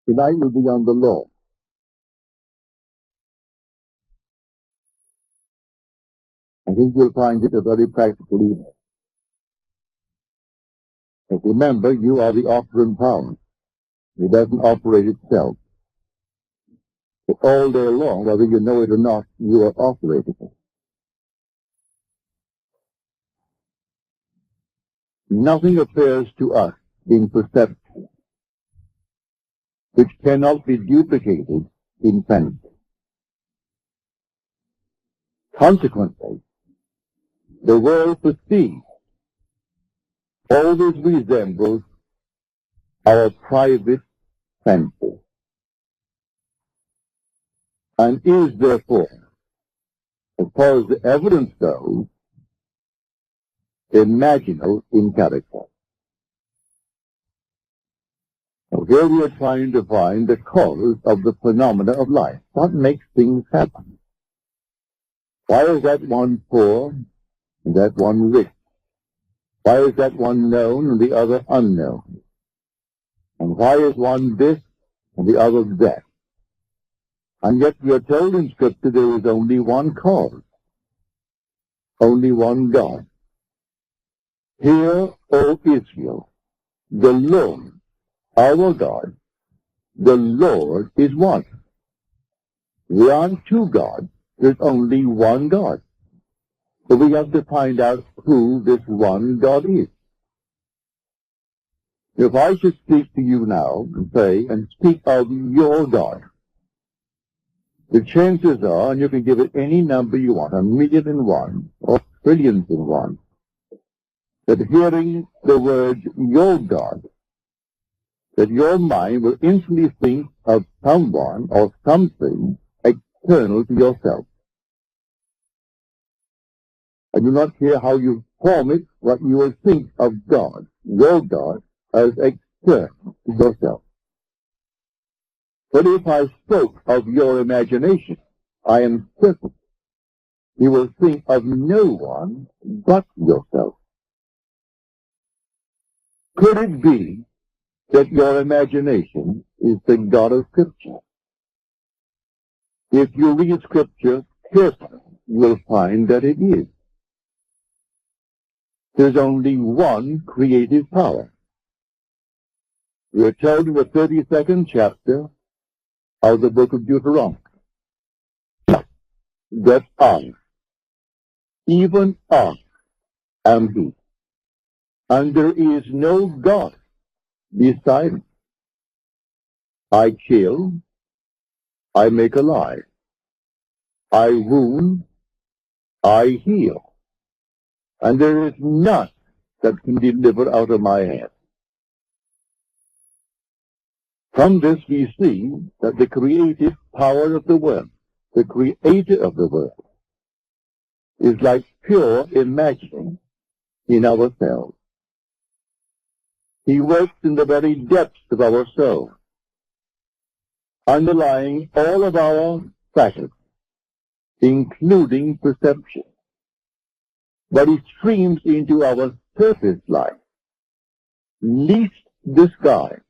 Tonight will be on the law. I think you'll find it a very practical evening. But remember, you are the operant power. It doesn't operate itself. But all day long, whether you know it or not, you are operating it. Nothing appears to us in perception which cannot be duplicated in sense. Consequently, the world perceived always resembles our private senses, and is therefore, as far as the evidence goes, imaginal in character. Now here we are trying to find the cause of the phenomena of life. What makes things happen? Why is that one poor and that one rich? Why is that one known and the other unknown? And why is one this and the other that? And yet we are told in Scripture there is only one cause, only one God. Hear, O Israel, the Lord, our God, the Lord is one. There aren't two gods, there's only one God. So we have to find out who this one God is. If I should speak to you now and say, and speak of your God, the chances are, and you can give it any number you want, 1,000,001 or trillions in one, that hearing the word your God, that your mind will instantly think of someone or something external to yourself. I do not care how you form it, what you will think of God, your God, as external to yourself. But if I spoke of your imagination, I am certain you will think of no one but yourself. Could it be that your imagination is the God of Scripture? If you read Scripture carefully, you will find that it is. There's only one creative power. We are told in the 32nd chapter of the book of Deuteronomy that I, even I, am He, and there is no God beside me. I kill, I make alive, I wound, I heal, and there is none that can deliver out of my hand. From this we see that the creative power of the world, the creator of the world, is like pure imagining in ourselves. He works in the very depths of our soul, underlying all of our faculties, including perception. But he streams into our surface life, least disguised,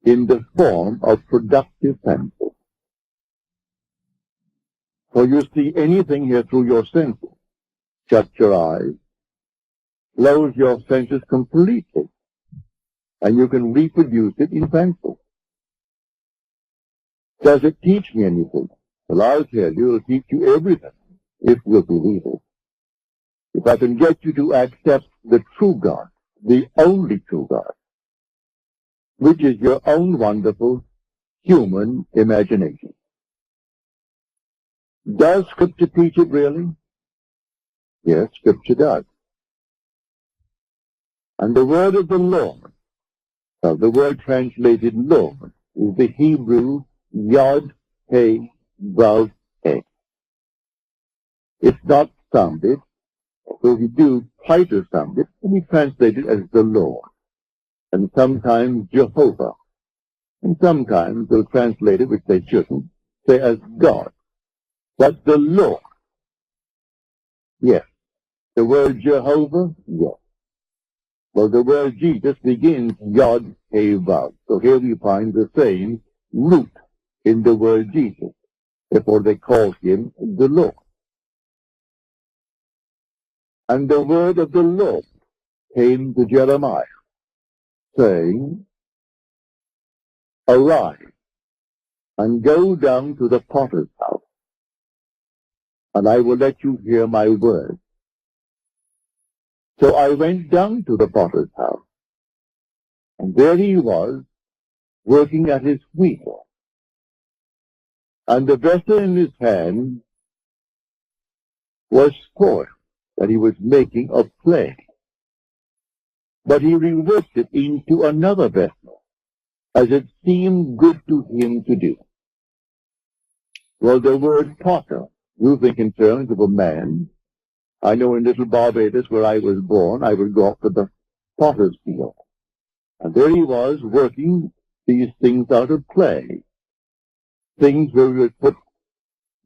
in the form of productive senses. For you see anything here through your senses. Shut your eyes, close your senses completely, and you can reproduce it in pencil. Does it teach me anything? Well, I'll tell you, it'll teach you everything, if you'll believe it. If I can get you to accept the true God, the only true God, which is your own wonderful human imagination. Does Scripture teach it really? Yes, Scripture does. And the word of the Lord, the word translated Lord, is the Hebrew Yod, He, Vav, He. It's not sounded, so if you do try to sound it, then we translate it as the Lord, and sometimes Jehovah, and sometimes they'll translate it, which they shouldn't, say as God. But the Lord, yes. The word Jehovah, yes. Well, the word Jesus begins Yod He Vav. So here we find the same root in the word Jesus. Therefore they call him the Lord. And the word of the Lord came to Jeremiah, saying, Arise, and go down to the potter's house, and I will let you hear my word. So I went down to the potter's house, and there he was, working at his wheel, and the vessel in his hand was spoiled, that he was making of clay. But he reworked it into another vessel, as it seemed good to him to do. Well, the word potter, you think in terms of a man. I know in little Barbados, where I was born, I would go up to the potter's field. And there he was, working these things out of clay. Things where we would put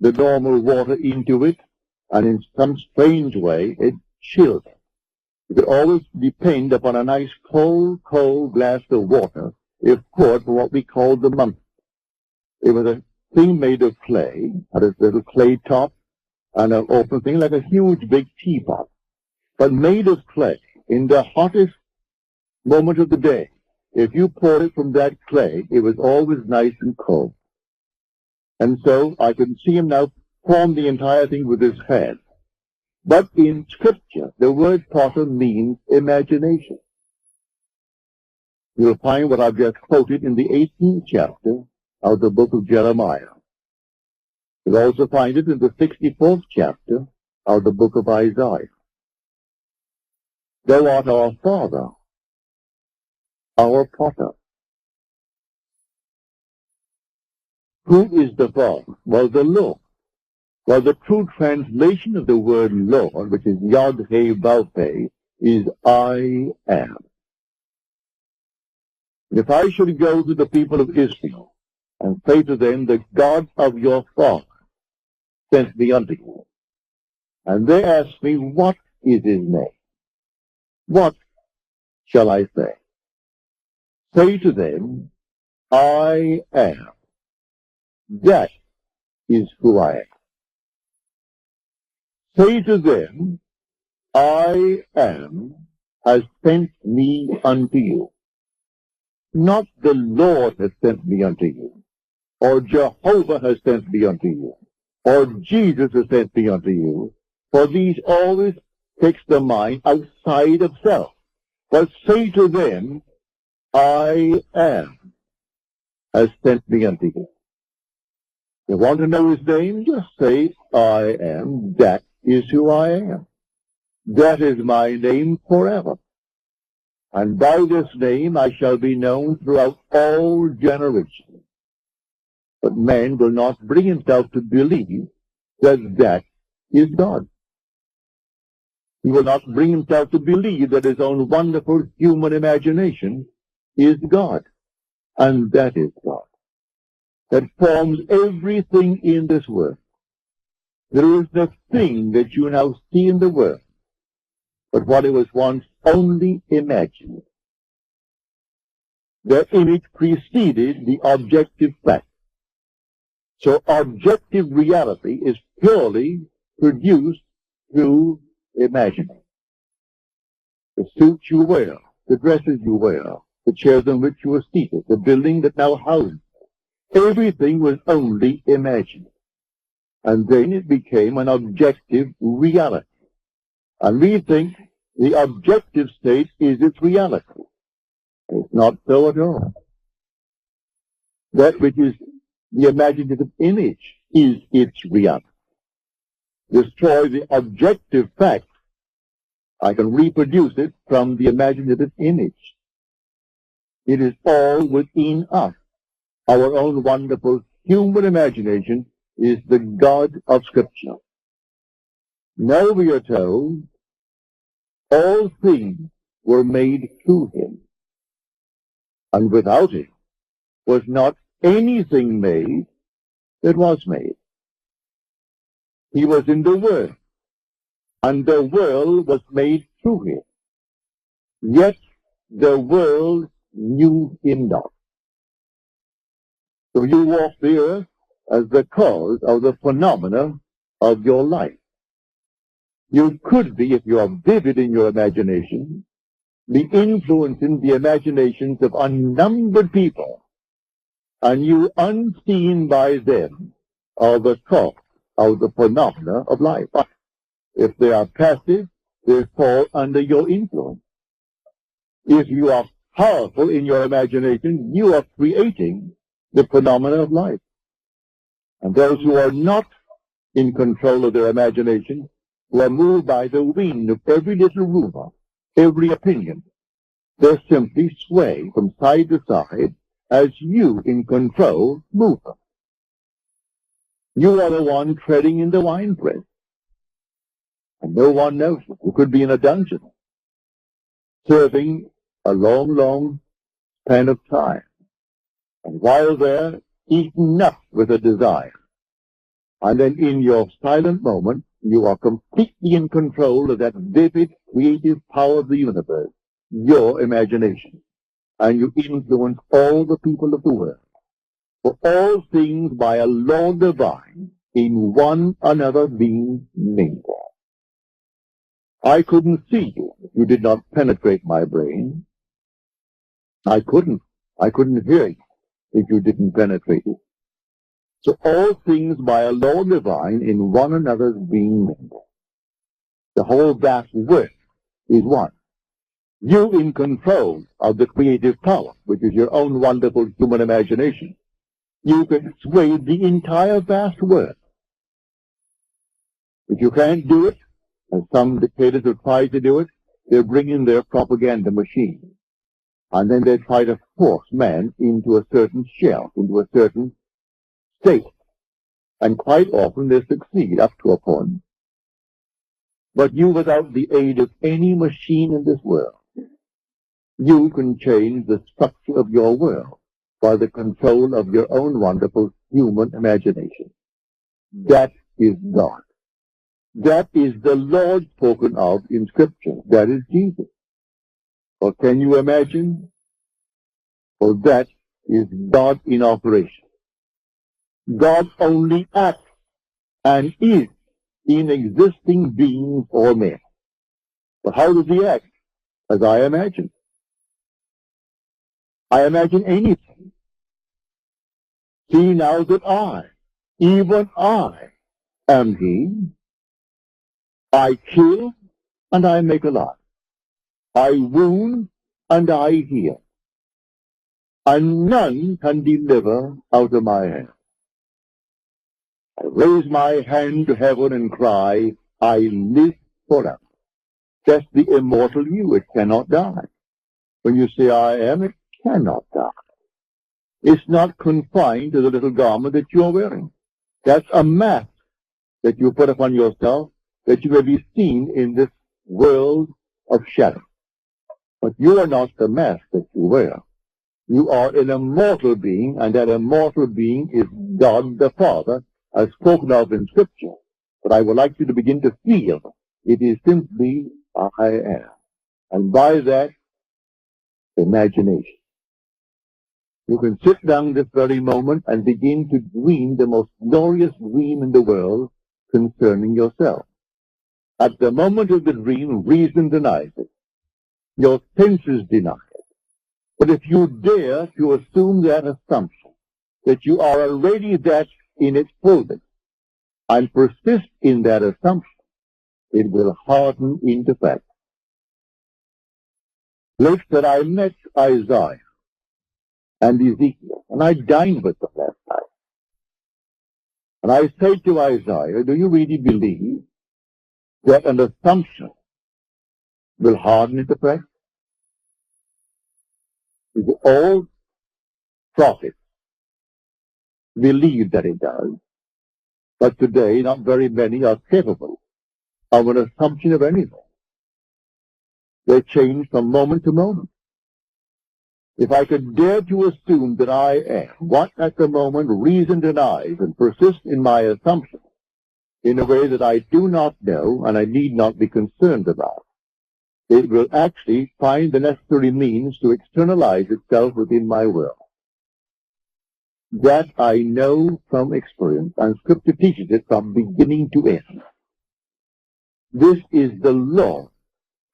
the normal water into it, and in some strange way, it chilled. You could always depend upon a nice cold glass of water if poured from what we called the month. It was a thing made of clay, had a little clay top, and an open thing like a huge big teapot, but made of clay. In the hottest moment of the day, if you poured it from that clay, it was always nice and cold. And so I could see him now form the entire thing with his hand. But in Scripture, the word potter means imagination. You'll find what I've just quoted in the 18th chapter of the book of Jeremiah. You'll also find it in the 64th chapter of the book of Isaiah. Thou art our Father, our potter. Who is the Father? Well, the Lord. Well, the true translation of the word Lord, which is Yod He Vav He, is I am. If I should go to the people of Israel and say to them, the God of your father sent me unto you, and they ask me, what is his name? What shall I say? Say to them, I am. That is who I am. Say to them, I am has sent me unto you. Not the Lord has sent me unto you, or Jehovah has sent me unto you, or Jesus has sent me unto you, for these always takes the mind outside of self. But say to them, I am has sent me unto you. You want to know his name? Just say, I am. That is who I am. That is my name forever. And by this name I shall be known throughout all generations. But man will not bring himself to believe that that is God. He will not bring himself to believe that his own wonderful human imagination is God. And that is God, that forms everything in this world. There is the thing that you now see in the world, but what it was once only imagined. The image preceded the objective fact. So objective reality is purely produced through imagining. The suits you wear, the dresses you wear, the chairs on which you are seated, the building that now houses, everything was only imagined. And then it became an objective reality. And we think the objective state is its reality. It's not so at all. That which is the imaginative image is its reality. Destroy the objective fact, I can reproduce it from the imaginative image. It is all within us. Our own wonderful human imagination is the God of Scripture. Now we are told all things were made through him, and without him was not anything made that was made. He was in the world, and the world was made through him, Yet the world knew him not. So you walk the earth as the cause of the phenomena of your life. You could be, if you are vivid in your imagination, be influencing the imaginations of unnumbered people, and you, unseen by them, are the cause of the phenomena of life. If they are passive, they fall under your influence. If you are powerful in your imagination, you are creating the phenomena of life. And those who are not in control of their imagination, who are moved by the wind of every little rumor, every opinion, they simply sway from side to side as you, in control, move them. You are the one treading in the winepress, and no one knows it. You could be in a dungeon, serving a long, long span of time, and while there, eaten up with a desire. And then in your silent moment, you are completely in control of that vivid, creative power of the universe, your imagination. And you influence all the people of the world. For all things by a law divine, in one another being mingled. I couldn't see you if you did not penetrate my brain. I couldn't hear you if you didn't penetrate it. So all things by a law divine in one another's being mingled. The whole vast work is one. You in control of the creative power, which is your own wonderful human imagination. You can sway the entire vast work. If you can't do it, as some dictators have tried to do it, they bring in their propaganda machine. And then they try to force man into a certain shell, into a certain state. And quite often they succeed up to a point. But you, without the aid of any machine in this world, you can change the structure of your world by the control of your own wonderful human imagination. That is God. That is the Lord spoken of in Scripture. That is Jesus. Or can you imagine? Well, that is God in operation. God only acts and is in existing beings or men. But how does he act? As I imagine. I imagine anything. See now that I, even I, am he. I kill and I make alive. I wound and I heal. And none can deliver out of my hand. I raise my hand to heaven and cry, I live forever. That's the immortal you. It cannot die. When you say I am, it cannot die. It's not confined to the little garment that you're wearing. That's a mask that you put upon yourself that you may be seen in this world of shadow. But you are not the mask that you wear. You are an immortal being, and that immortal being is God the Father, as spoken of in Scripture. But I would like you to begin to feel it is simply I am. And by that, imagination. You can sit down this very moment and begin to dream the most glorious dream in the world concerning yourself. At the moment of the dream, reason denies it. Your senses deny it. But if you dare to assume that assumption, that you are already that in its fullness, and persist in that assumption, it will harden into fact. Look that I met Isaiah and Ezekiel, and I dined with them last night. And I said to Isaiah, do you really believe that an assumption will harden into fact? The old prophets believe that it does, but today not very many are capable of an assumption of anything. They change from moment to moment. If I could dare to assume that I am what at the moment reason denies and persist in my assumption in a way that I do not know and I need not be concerned about, it will actually find the necessary means to externalize itself within my will. That I know from experience, and Scripture teaches it from beginning to end. This is the law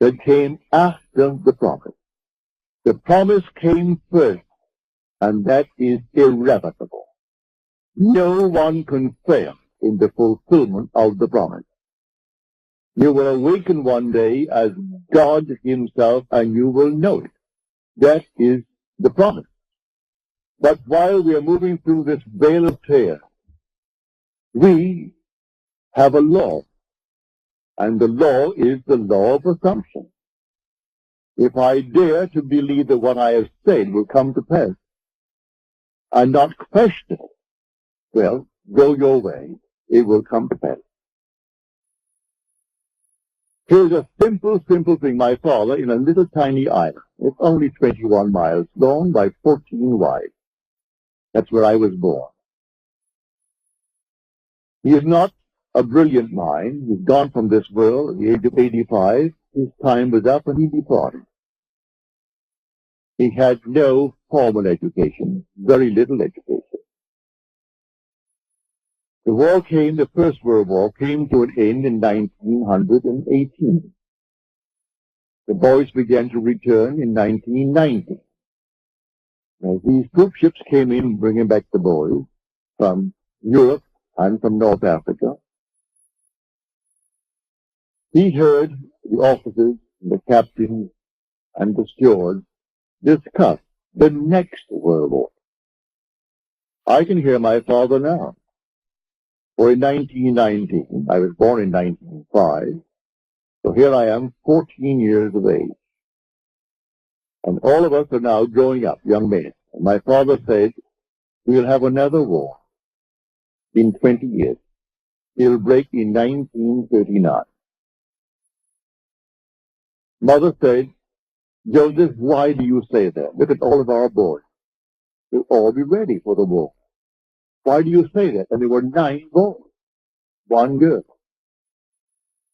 that came after the promise. The promise came first, and that is irrevocable. No one can fail in the fulfillment of the promise. You will awaken one day as God himself, and you will know it. That is the promise. But while we are moving through this veil of tears, we have a law, and the law is the law of assumption. If I dare to believe that what I have said will come to pass, and not question it, well, go your way, it will come to pass. Here's a simple thing. My father, in a little tiny island, it's only 21 miles long by 14 wide. That's where I was born. He is not a brilliant mind. He's gone from this world at the age of 85. His time was up and he departed. He had no formal education, very little education. The war came, the First World War came to an end in 1918. The boys began to return in 1990. Now, these troop ships came in bringing back the boys from Europe and from North Africa. He heard the officers, the captains, and the stewards discuss the next World War. I can hear my father now. For in 1919, I was born in 1905, so here I am, 14 years of age. And all of us are now growing up, young men. And my father said, we'll have another war in 20 years. It'll break in 1939. Mother said, Joseph, why do you say that? Look at all of our boys. They'll all be ready for the war. Why do you say that? And there were 9 boys, 1 girl.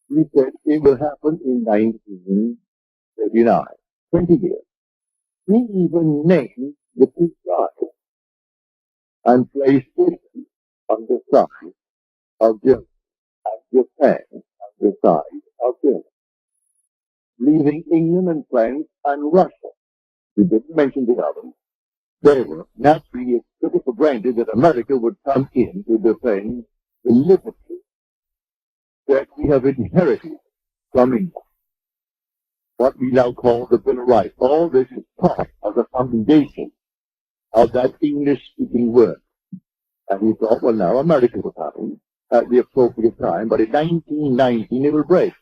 He said it will happen in 1939, 20 years. He even named the 2 tribes and placed it on the side of Germany and Japan on the side of Germany, leaving England and France and Russia. He didn't mention the others. They were naturally took it for granted that America would come in to defend the liberty that we have inherited from England. What we now call the Bill of Rights. All this is part of the foundation of that English-speaking word. And he thought, well, now America was coming at the appropriate time, but in 1919 it will break.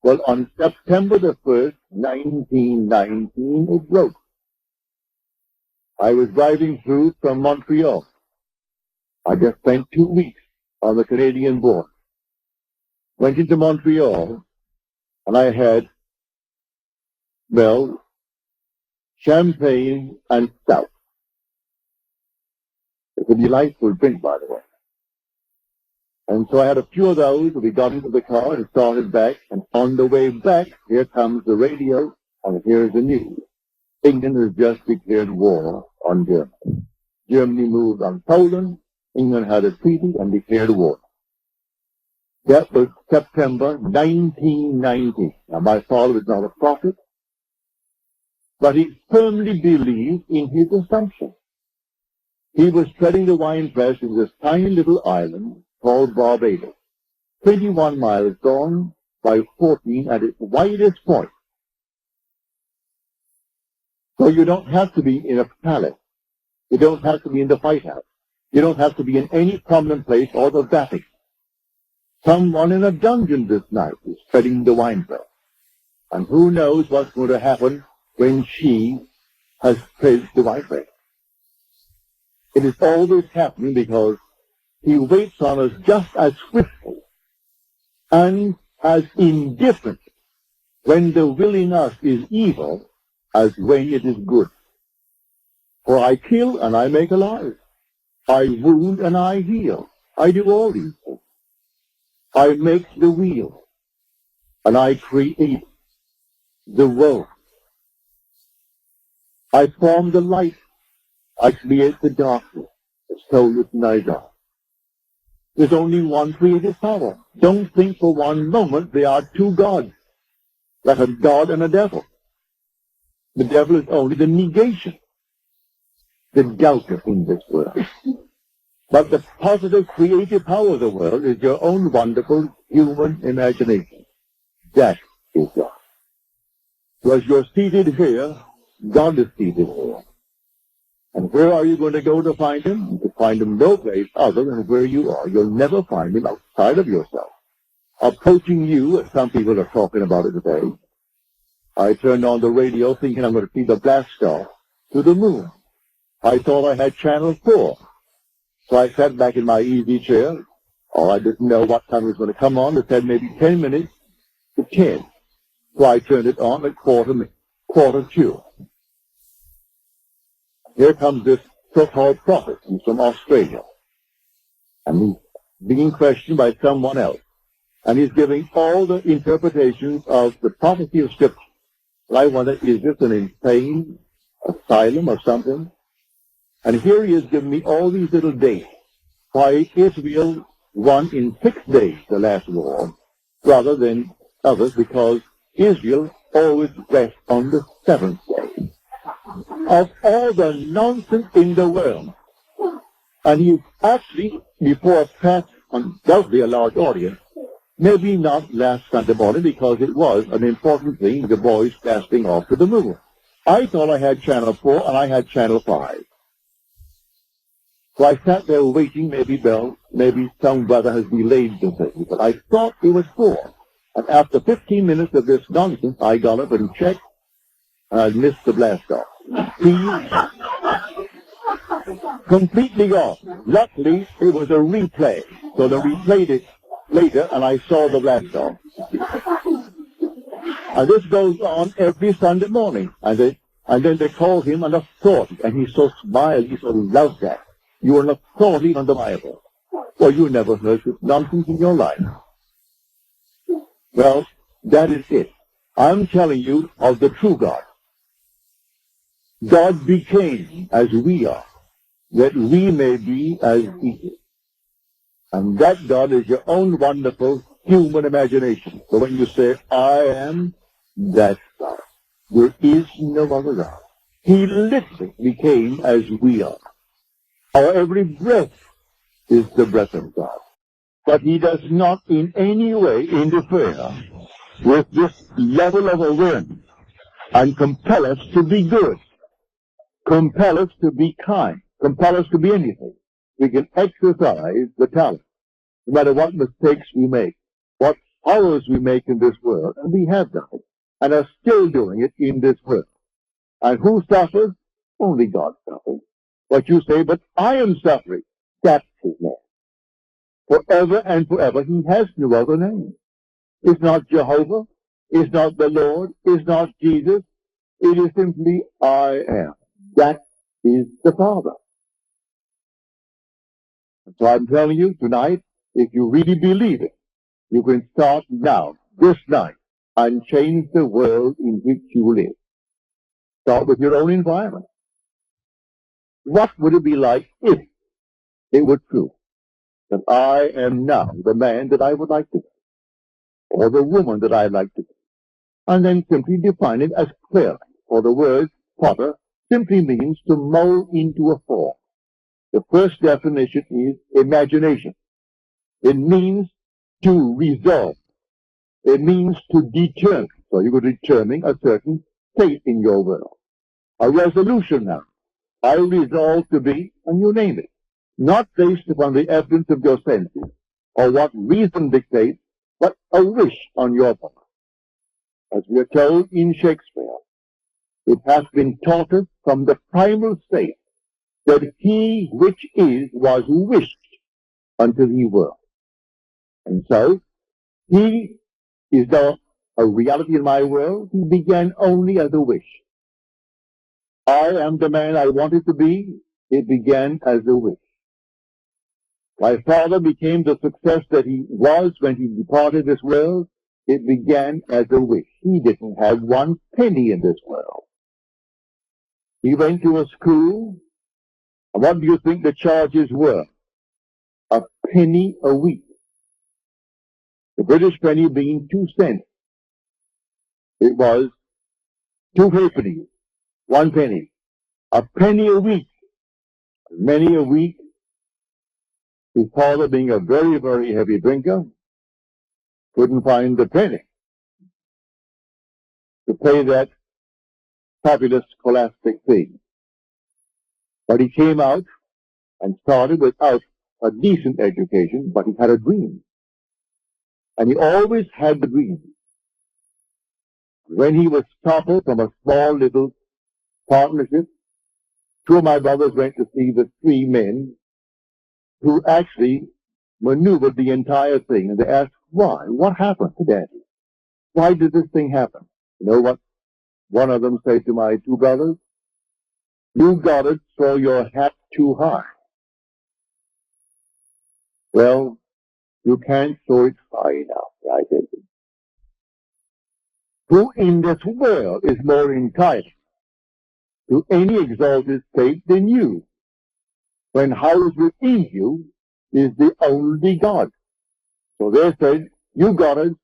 Well, on September the 1st, 1919, it broke. I was driving through from Montreal. I just spent 2 weeks on the Canadian border. Went into Montreal, and I had, well, champagne and stout. It's a delightful drink, by the way. And so I had a few of those, and we got into the car and started back, and on the way back, here comes the radio, and here's the news. England has just declared war on Germany. Germany moved on Poland, England had a treaty and declared war. That was September 1990. Now, my father was not a prophet, but he firmly believed in his assumption. He was treading the winepress in this tiny little island called Barbados, 21 miles long by 14 at its widest point. So you don't have to be in a palace. You don't have to be in the White House. You don't have to be in any prominent place or the Vatican. Someone in a dungeon this night is treading the winepress. And who knows what's going to happen when she has tread the winepress. It is always happening because he waits on us just as swiftly and as indifferent when the will in us is evil as when it is good. For I kill and I make alive. I wound and I heal. I do all these things. I make the wheel and I create. the world. I form the light. I create the darkness. The soul is night on. There's only one creative power. Don't think for one moment there are two gods, like a god and a devil. The devil is only the negation, the doubter in this world. But the positive creative power of the world is your own wonderful human imagination. That is God. So as you're seated here, God is seated here. And where are you going to go to find him? To find him no place other than where you are. You'll never find him outside of yourself. Approaching you, as some people are talking about it today. I turned on the radio thinking I'm going to see the blast off to the moon. I thought I had channel 4. So I sat back in my easy chair. I didn't know what time it was going to come on. It said maybe 10 minutes to 10. So I turned it on at quarter to. Here comes this so-called prophet. He's from Australia. And he's being questioned by someone else. And he's giving all the interpretations of the prophecy of Scripture. And I wonder, is this an insane asylum or something? And here he is giving me all these little dates. Why Israel won in 6 days the last war, rather than others, because Israel always rests on the 7th day. Of all the nonsense in the world. And he actually, before a packed, undoubtedly a large audience, maybe not last Sunday morning because it was an important thing, the boys blasting off to the moon. I thought I had channel 4 and I had channel 5. So I sat there waiting, maybe some brother has delayed the thing, but I thought it was 4. And after 15 minutes of this nonsense, I got up and checked, and I missed the blast off. Completely gone. Luckily, it was a replay, so they replayed it later, and I saw the blast off. And this goes on every Sunday morning, and then they call him an authority, and he's so smiled, he so loves that. You are an authority on the Bible. Well, you never heard this nonsense in your life. Well, that is it. I'm telling you of the true God. God became as we are, that we may be as he is. And that God is your own wonderful human imagination. So when you say, I am, that's God. There is no other God. He literally became as we are. Our every breath is the breath of God. But he does not in any way interfere with this level of awareness and compel us to be good, compel us to be kind, compel us to be anything. We can exercise the talent, no matter what mistakes we make, what horrors we make in this world, and we have done it, and are still doing it in this world. And who suffers? Only God suffers. But you say, but I am suffering. That's his name. Forever and forever, he has no other name. It's not Jehovah. It's not the Lord. It's not Jesus. It is simply I am. That is the Father. So I'm telling you tonight, if you really believe it, you can start now, this night, and change the world in which you live. Start with your own environment. What would it be like if it were true that I am now the man that I would like to be, or the woman that I'd like to be, and then simply define it as clearly, for the word potter simply means to mold into a form. The first definition is imagination. It means to resolve. It means to determine. So you're determining a certain state in your world. A resolution now. I resolve to be, and you name it. Not based upon the evidence of your senses, or what reason dictates, but a wish on your part. As we are told in Shakespeare, it has been taught us from the primal state that he which is was wished until he were. And so, he is now a reality in my world. He began only as a wish. I am the man I wanted to be. It began as a wish. My father became the success that he was when he departed this world. It began as a wish. He didn't have one penny in this world. He went to a school, and what do you think the charges were? A penny a week. The British penny being 2 cents. It was 2 halfpennies, 1 penny. A penny a week. Many a week, his father being a very, very heavy drinker, couldn't find the penny to pay that fabulous scholastic fee. But he came out and started without a decent education, but he had a dream. And he always had the dream. When he was toppled from a small little partnership, 2 of my brothers went to see the 3 men who actually maneuvered the entire thing. And they asked, why? What happened to Daddy? Why did this thing happen? You know what one of them said to my 2 brothers? You gotta throw your hat too high. Well, you can't throw it high enough, right? Who in this world is more entitled to any exalted state than you, when housed within you is the only God? So they said, you gotta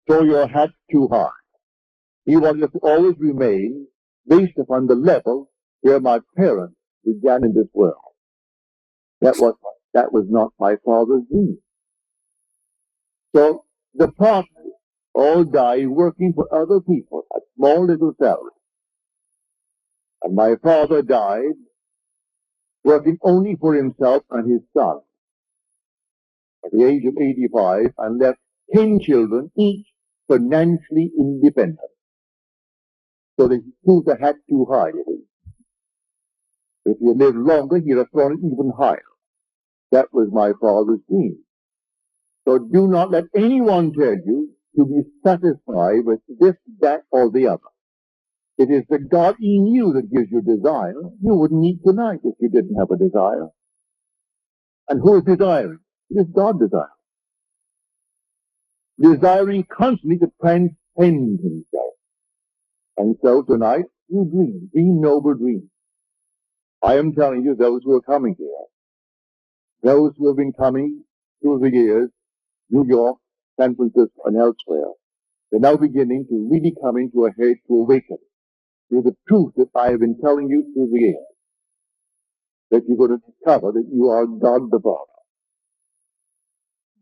throw your hat too high. He wanted us to always remain based upon the level where my parents began in this world. That was not my father's dream. So the partners all died working for other people at small little salaries. And my father died working only for himself and his son at the age of 85, and left 10 children, each financially independent. So they threw the hat too high. If he had lived longer, he'd have thrown it even higher. That was my father's dream. So do not let anyone tell you to be satisfied with this, that, or the other. It is the God in you that gives you desire. You wouldn't eat tonight if you didn't have a desire. And who is desiring? It is God desiring. Desiring constantly to transcend himself. And so tonight, you dream noble dreams. I am telling you, those who are coming here, those who have been coming through the years, New York, San Francisco, and elsewhere, they're now beginning to really come into a head to awaken to the truth that I have been telling you through the years, that you're going to discover that you are God the Father.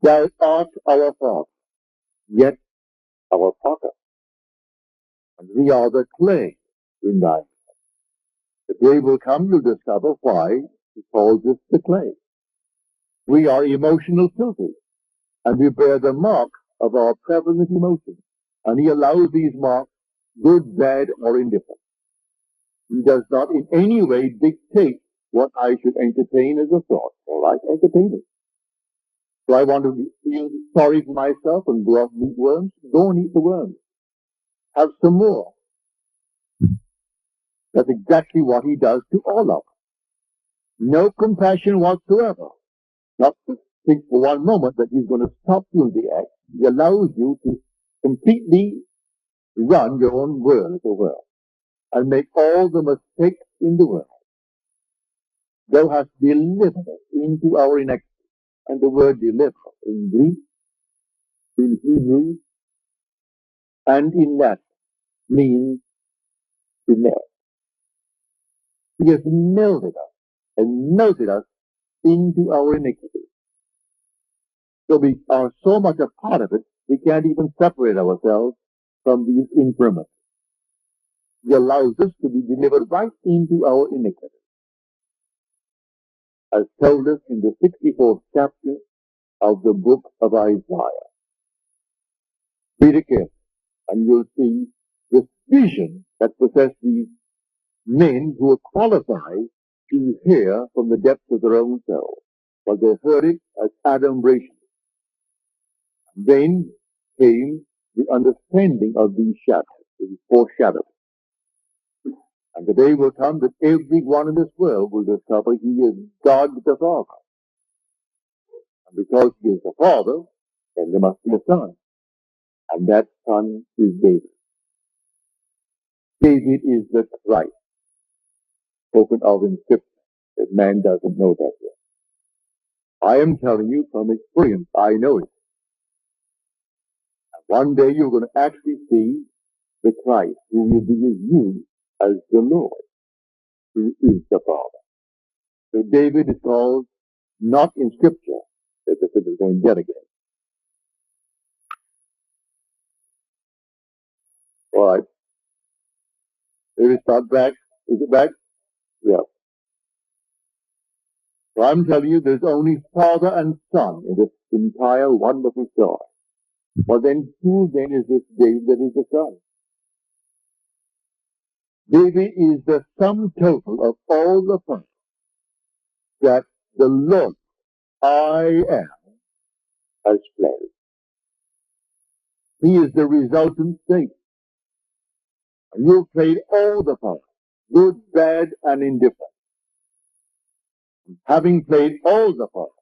Thou art our Father, yet our potter, and we are the clay in thy hand. The day will come, you'll discover why he calls us the clay. We are emotional filters, and we bear the mark of our prevalent emotions. And he allows these marks, good, bad, or indifferent. He does not in any way dictate what I should entertain as a thought. All right, entertain it. So I want to feel sorry for myself and go out and eat worms. Go and eat the worms. Have some more. That's exactly what he does to all of us. No compassion whatsoever. Not to think for one moment that he's going to stop you in the act. He allows you to completely run your own world, if you will, and make all the mistakes in the world. Thou hast delivered us into our iniquity. And the word deliver in Greek, in Hebrew, and in Latin means to melt. He has melted us and melted us into our iniquity. So we are so much a part of it, we can't even separate ourselves from these infirmities. He allows us to be delivered right into our iniquity. As told us in the 64th chapter of the book of Isaiah. Read it carefully, and you'll see the vision that possessed these men who were qualified to hear from the depths of their own soul. But they heard it as adumbration. Then came the understanding of these shadows, these foreshadowing. And the day will come that everyone in this world will discover he is God the Father. And because he is the Father, then there must be a Son. And that son is David. David is the Christ spoken of in Scripture. That man doesn't know that yet. I am telling you from experience, I know it. And one day you're going to actually see the Christ who will be with you as the Lord, who is the Father. So David is called not in Scripture, that the Scripture is going to get again. All right. Let me start back. Is it back? Yeah. So I'm telling you, there's only Father and Son in this entire wonderful story. Well then, who then is this David that is the Son? David is the sum total of all the things that the Lord, I am, has played. He is the resultant state. And you've played all the parts, good, bad, and indifferent. Having played all the parts,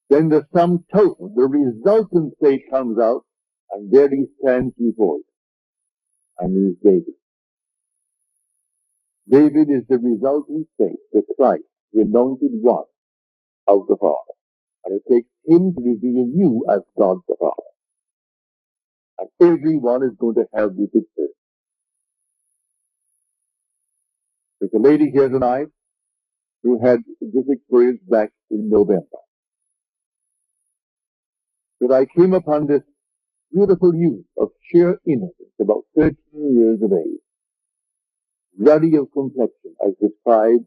then the sum total, the resultant state comes out, and there he stands before you. And he is David. David is the resultant state, the Christ, the anointed one of the Father. And it takes him to reveal you as God the Father. And everyone is going to have this experience. There's a lady here tonight who had this experience back in November. That I came upon this beautiful youth of sheer innocence, about 13 years of age, ruddy of complexion, as described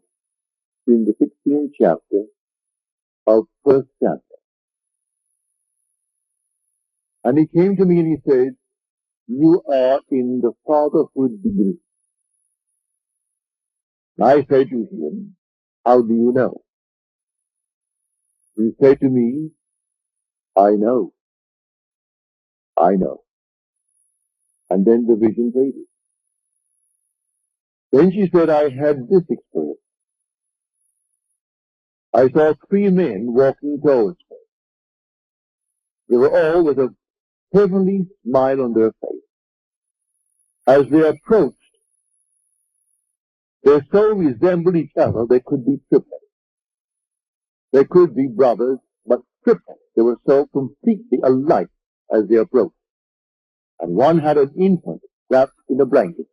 in the 16th chapter of 1 Samuel. And he came to me and he said, "You are in the fatherhood degree." And I said to him, "How do you know?" He said to me, "I know. I know." And then the vision faded. Then she said, "I had this experience. I saw 3 men walking towards me. They were all with a heavenly smile on their face. As they approached, they so resembled each other they could be triplets. They could be brothers, but triplets. They were so completely alike as they approached. And one had an infant wrapped in a blanket.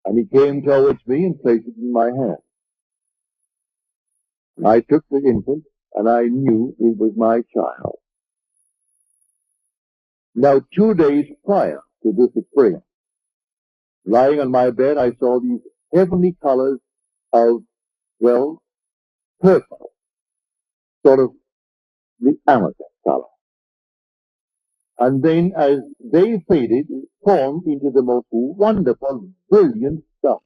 And he came towards me and placed it in my hand. And I took the infant, and I knew it was my child. Now, 2 days prior to this experience, lying on my bed, I saw these heavenly colors of, well, purple, sort of the amethyst color. And then as they faded, it formed into the most wonderful, brilliant star.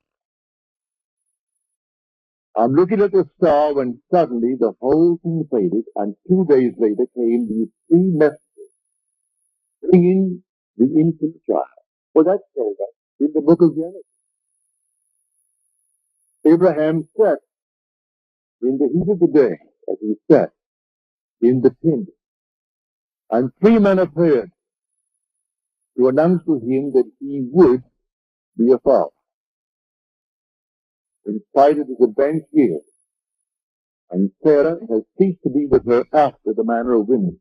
I'm looking at the star when suddenly the whole thing faded, and 2 days later came these 3 messages bringing the infant child. Well, that's told us in the book of Genesis. Abraham sat in the heat of the day, as he sat in the tent, and 3 men appeared to announce to him that he would be a father. In spite of his advanced years, and Sarah has ceased to be with her after the manner of women.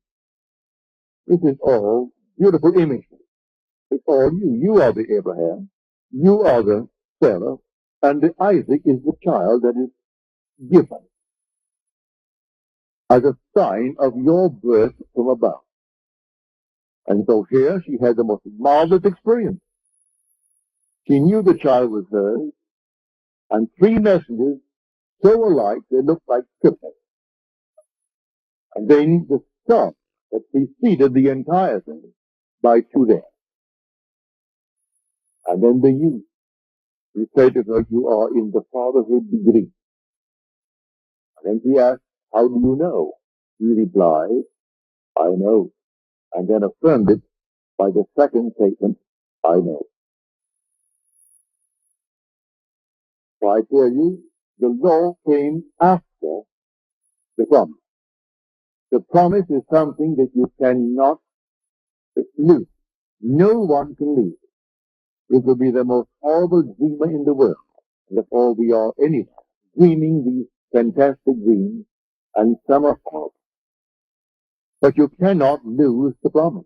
This is all beautiful imagery. It's all you. You are the Abraham. You are the Sarah. And the Isaac is the child that is given as a sign of your birth from above. And so here she had the most marvelous experience. She knew the child was hers, and 3 messengers so alike they looked like triplets. And then the star that preceded the entire thing by 2 days. And then the youth, he said to her, "You are in the fatherhood degree." And then he asked, "How do you know?" He replied, "I know." And then affirmed it by the second statement, "I know." So I tell you, the law came after the promise. The promise is something that you cannot It's loose. No one can lose it. It will be the most horrible dreamer in the world. And that's all we are anyway, dreaming these fantastic dreams, and some are false. But you cannot lose the promise.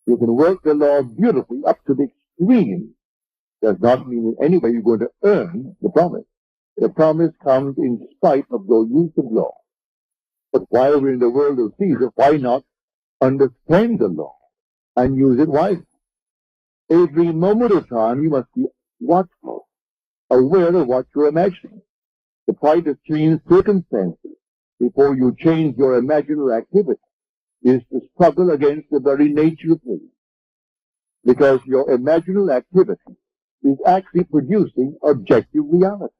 You can work the law beautifully up to the extreme. Does not mean in any way you're going to earn the promise. The promise comes in spite of your use of law. But while we're in the world of Caesar, why not understand the law and use it wisely? Every moment of time you must be watchful, aware of what you're imagining. The try to change circumstances before you change your imaginary activity is to struggle against the very nature of things. Because your imaginary activity is actually producing objective reality.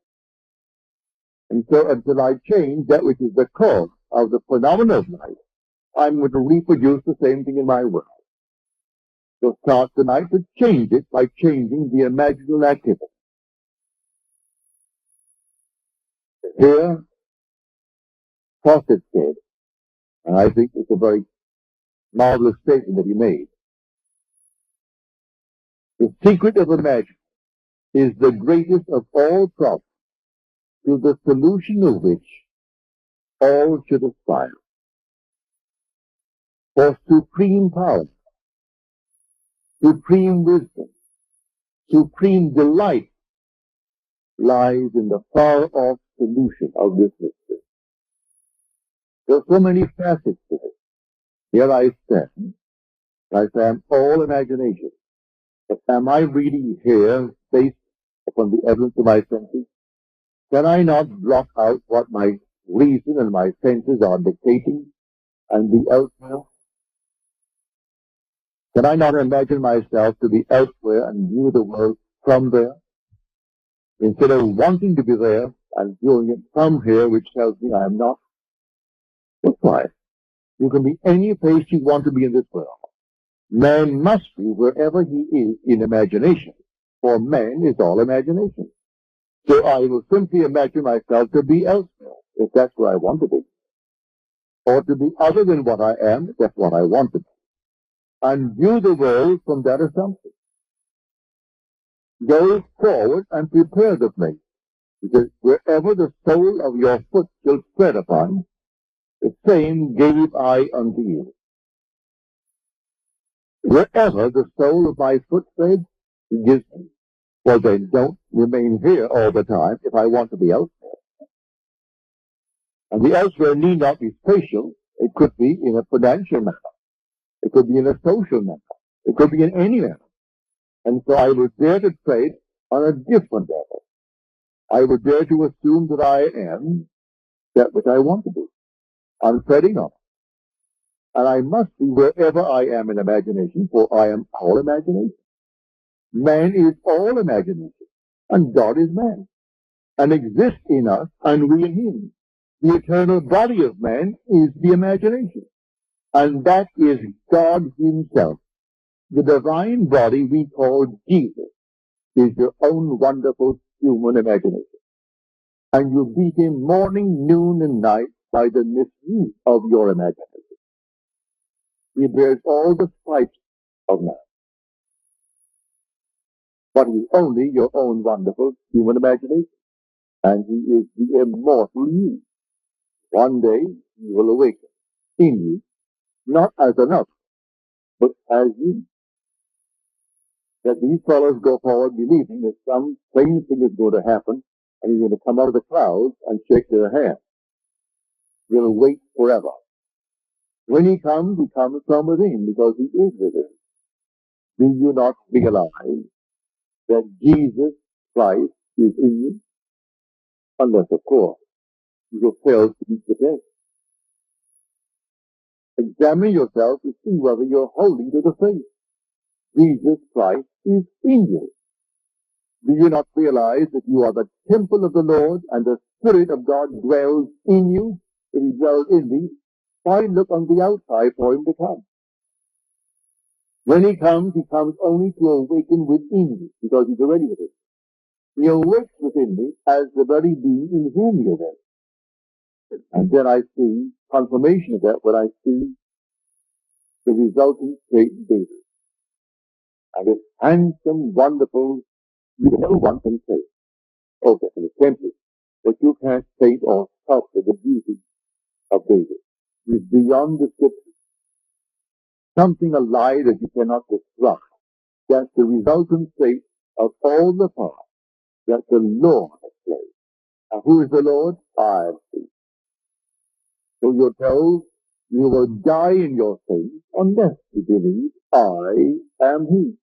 And so until I change that which is the cause of the phenomena of life, I'm going to reproduce the same thing in my world. So start tonight to change it by changing the imaginal activity. Here, Fawcett said, and I think it's a very marvelous statement that he made, the secret of imagining is the greatest of all problems, to the solution of which all should aspire. For supreme power, supreme wisdom, supreme delight lies in the far-off solution of this mystery. There are so many facets to it. Here I stand. I say I'm all imagination. But am I really here based upon the evidence of my senses? Can I not block out what my reason and my senses are dictating and be elsewhere? Can I not imagine myself to be elsewhere and view the world from there? Instead of wanting to be there and viewing it from here, which tells me I am not? That's why. You can be any place you want to be in this world. Man must be wherever he is in imagination, for man is all imagination. So I will simply imagine myself to be elsewhere, if that's where I want to be. Or to be other than what I am, if that's what I want to be. And view the world from that assumption. Go forward and prepare the place, because wherever the sole of your foot shall tread upon, the same gave I unto you. Wherever the sole of my foot treads, he gives me. Well, then don't remain here all the time if I want to be elsewhere. And the elsewhere need not be spatial. It could be in a financial manner. It could be in a social manner. It could be in any manner. And so I would dare to trade on a different level. I would dare to assume that I am that which I want to be. I'm treading on it. And I must be wherever I am in imagination, for I am all imagination. Man is all imagination, and God is man, and exists in us, and we in him. The eternal body of man is the imagination, and that is God himself. The divine body we call Jesus is your own wonderful human imagination. And you beat him morning, noon, and night by the misuse of your imagination. He bears all the stripes of man. But he's only your own wonderful human imagination. And he is the immortal you. One day he will awaken in you, not as another, but as you. That these fellows go forward believing that some strange thing is going to happen, and he's going to come out of the clouds and shake their hand. We'll wait forever. When he comes from within, because he is within. Do you not realize that Jesus Christ is in you? Unless, of course, you fail to be prepared. Examine yourself to see whether you're holding to the faith. Jesus Christ is in you. Do you not realize that you are the temple of the Lord and the Spirit of God dwells in you? If he dwells in thee, why look on the outside for him to come? When he comes only to awaken within you, because he's already with us. He awakes within me as the very being in whom he is. And then I see confirmation of that when I see the resultant great basis. And it's handsome, wonderful, no one can say. Okay, in a sentence, but you can't paint or sculpture the beauty of David. It's beyond description. Something alive that you cannot describe. That's the resultant state of all the power that the Lord has played. And who is the Lord? I am He. So you're told you will die in your sins unless you believe I am He.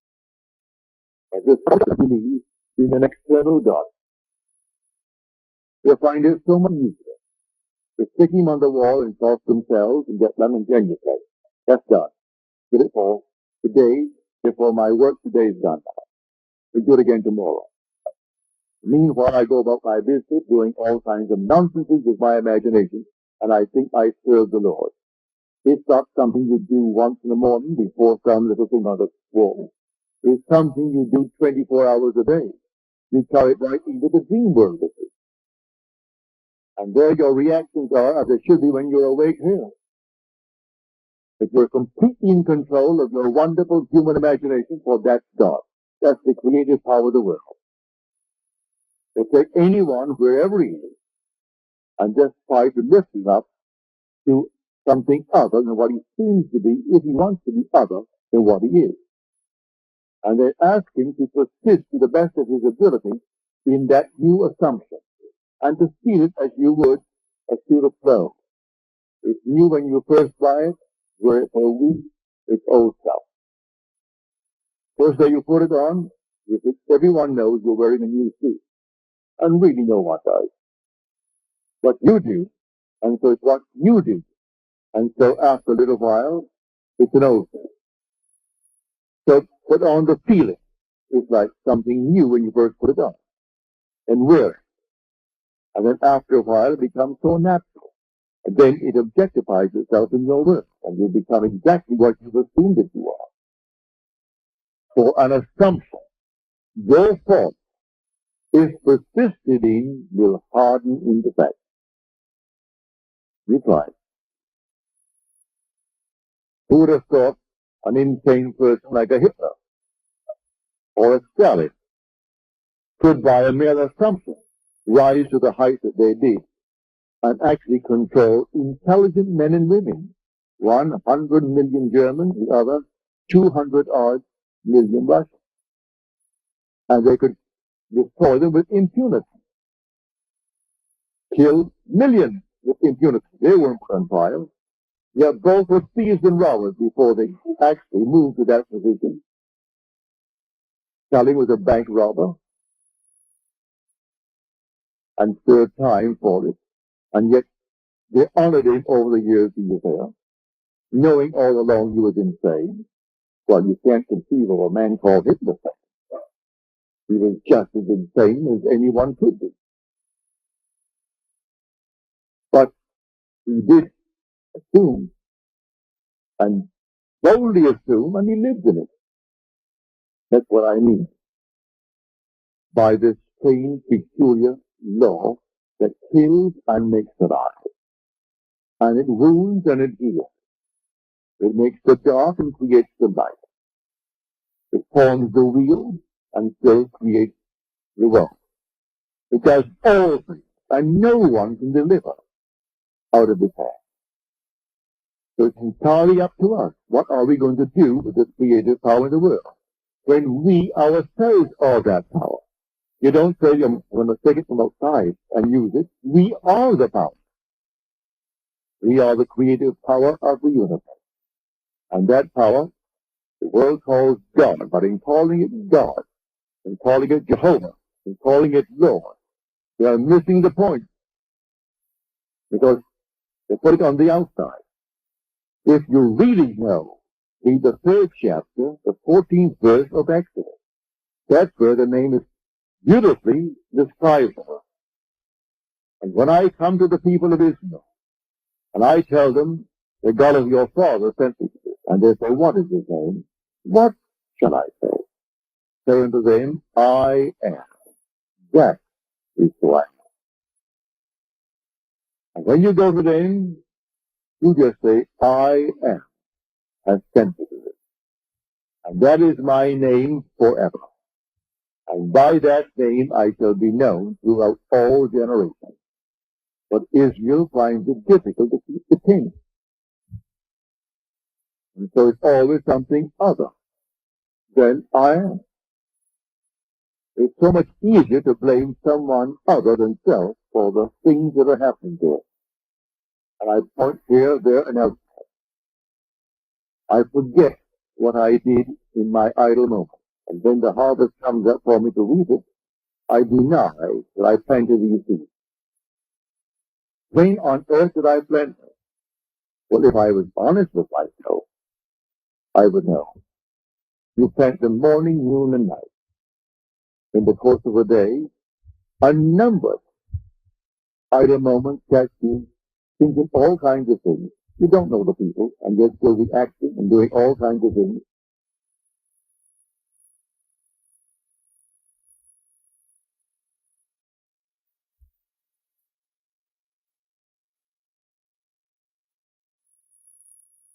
And this believe in an external God. You'll find it so much easier to stick him on the wall and cross themselves and get lemon ginger play. That's done. Did it for today, before my work today is done. We do it again tomorrow. Meanwhile, I go about my business doing all kinds of nonsenses with my imagination, and I think I serve the Lord. It's not something you do once in the morning before some little thing on the wall. It's something you do 24 hours a day. You carry it right into the dream world with you. And there your reactions are as they should be when you're awake here. If you're completely in control of your wonderful human imagination, for that's God. That's the creative power of the world. They take anyone, wherever he is, and just try to lift him up to something other than what he seems to be, if he wants to be other than what he is. And they ask him to persist to the best of his ability in that new assumption, and to feel it as you would a suit of clothes. It's new when you first buy it, wear it for a week, it's old stuff. First day you put it on, everyone knows you're wearing a new suit. And really no one does. What you do, and so it's what you do. And so after a little while, it's an old suit. So put on the feeling. It's like something new when you first put it on. And wear it. And then after a while, it becomes so natural. And then it objectifies itself in your work. And you become exactly what you've assumed that you are. For an assumption, your thought, if persisted in, will harden into fact. You try. Who would have thought an insane person like a Hitler or a Stalin could, by a mere assumption, rise to the height that they did and actually control intelligent men and women? 100 million Germans, the other 200-odd million Russians. And they could destroy them with impunity. Kill millions with impunity. They weren't put on trial. Yet both were thieves and robbers before they actually moved to that position. Stalin was a bank robber and served time for it. And yet they honored him over the years he was there, knowing all along he was insane. Well, you can't conceive of a man called Hitler. He was just as insane as anyone could be. But he did assume, and boldly assume, and he lived in it. That's what I mean by this strange, peculiar law that kills and makes alive. And it wounds and it heals. It makes the dark and creates the light. It forms the wheel and still creates the world. It does all things, and no one can deliver out of this hand. So it's entirely up to us. What are we going to do with this creative power in the world when we ourselves are that power? You don't say you're going to take it from outside and use it. We are the power. We are the creative power of the universe. And that power, the world calls God, but in calling it God, in calling it Jehovah, in calling it Lord, they are missing the point. Because they put it on the outside. If you really know, read the 3rd chapter, the 14th verse of Exodus. That's where the name is beautifully described. And when I come to the people of Israel, and I tell them, the God of your father sent me to this, and they say, what is his name? What shall I say? Say unto them, I am. That is who I am. And when you go to them, you just say, I am. has sent me to this. And that is my name forever. And by that name I shall be known throughout all generations. But Israel finds it difficult to keep the king. And so it's always something other than I am. It's so much easier to blame someone other than self for the things that are happening to us. And I point here, there, and elsewhere. I forget what I did in my idle moment. And when the harvest comes up for me to reap it, I deny that I planted these seeds. When on earth did I plant them? Well, if I was honest with myself, I would know. You plant them morning, noon, and night. In the course of a day, unnumbered idle moments catch you thinking all kinds of things. You don't know the people, and yet still be acting and doing all kinds of things